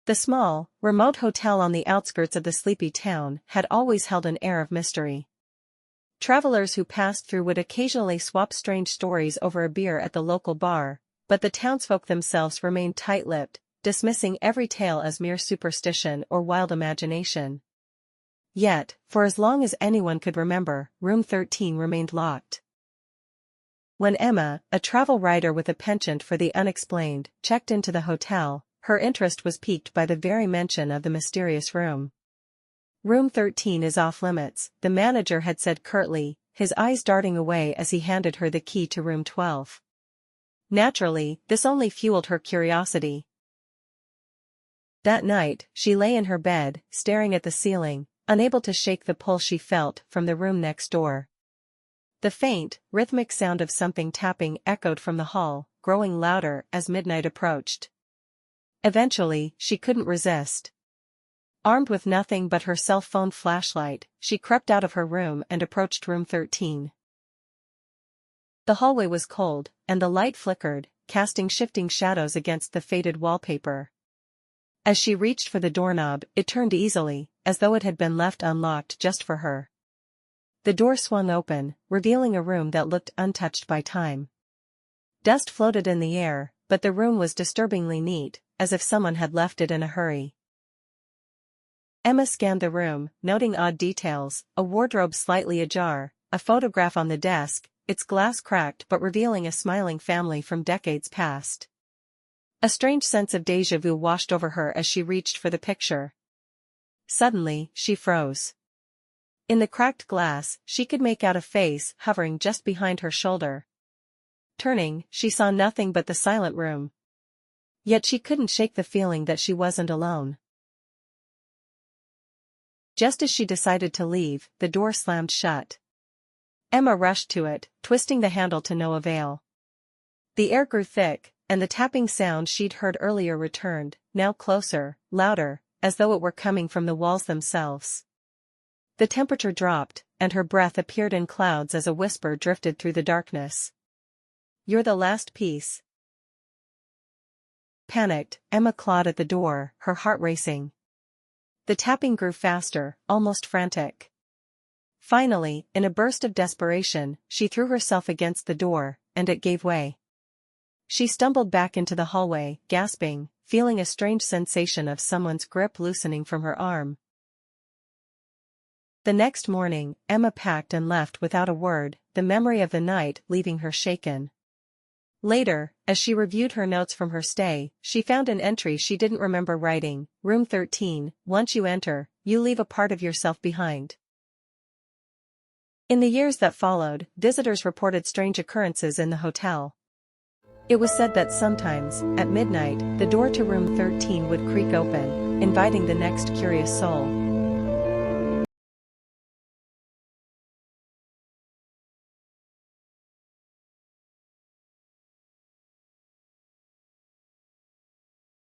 The small, remote hotel on the outskirts of the sleepy town had always held an air of mystery. Travelers who passed through would occasionally swap strange stories over a beer at the local bar, but the townsfolk themselves remained tight-lipped, dismissing every tale as mere superstition or wild imagination. Yet, for as long as anyone could remember, room 13 remained locked. When Emma, a travel writer with a penchant for the unexplained, checked into the hotel, her interest was piqued by the very mention of the mysterious room. "Room 13 is off-limits," the manager had said curtly, his eyes darting away as he handed her the key to room 12. Naturally, this only fueled her curiosity. That night, she lay in her bed, staring at the ceiling, unable to shake the pull she felt from the room next door. The faint, rhythmic sound of something tapping echoed from the hall, growing louder as midnight approached. Eventually, she couldn't resist. Armed with nothing but her cell phone flashlight, she crept out of her room and approached room 13. The hallway was cold, and the light flickered, casting shifting shadows against the faded wallpaper. As she reached for the doorknob, it turned easily, as though it had been left unlocked just for her. The door swung open, revealing a room that looked untouched by time. Dust floated in the air, but the room was disturbingly neat, as if someone had left it in a hurry. Emma scanned the room, noting odd details: a wardrobe slightly ajar, a photograph on the desk, its glass cracked but revealing a smiling family from decades past. A strange sense of déjà vu washed over her as she reached for the picture. Suddenly, she froze. In the cracked glass, she could make out a face hovering just behind her shoulder. Turning, she saw nothing but the silent room. Yet she couldn't shake the feeling that she wasn't alone. Just as she decided to leave, the door slammed shut. Emma rushed to it, twisting the handle to no avail. The air grew thick, and the tapping sound she'd heard earlier returned, now closer, louder, as though it were coming from the walls themselves. The temperature dropped, and her breath appeared in clouds as a whisper drifted through the darkness. "You're the last piece." Panicked, Emma clawed at the door, her heart racing. The tapping grew faster, almost frantic. Finally, in a burst of desperation, she threw herself against the door, and it gave way. She stumbled back into the hallway, gasping, feeling a strange sensation of someone's grip loosening from her arm. The next morning, Emma packed and left without a word, the memory of the night leaving her shaken. Later, as she reviewed her notes from her stay, she found an entry she didn't remember writing: "Room 13, once you enter, you leave a part of yourself behind." In the years that followed, visitors reported strange occurrences in the hotel. It was said that sometimes, at midnight, the door to room 13 would creak open, inviting the next curious soul.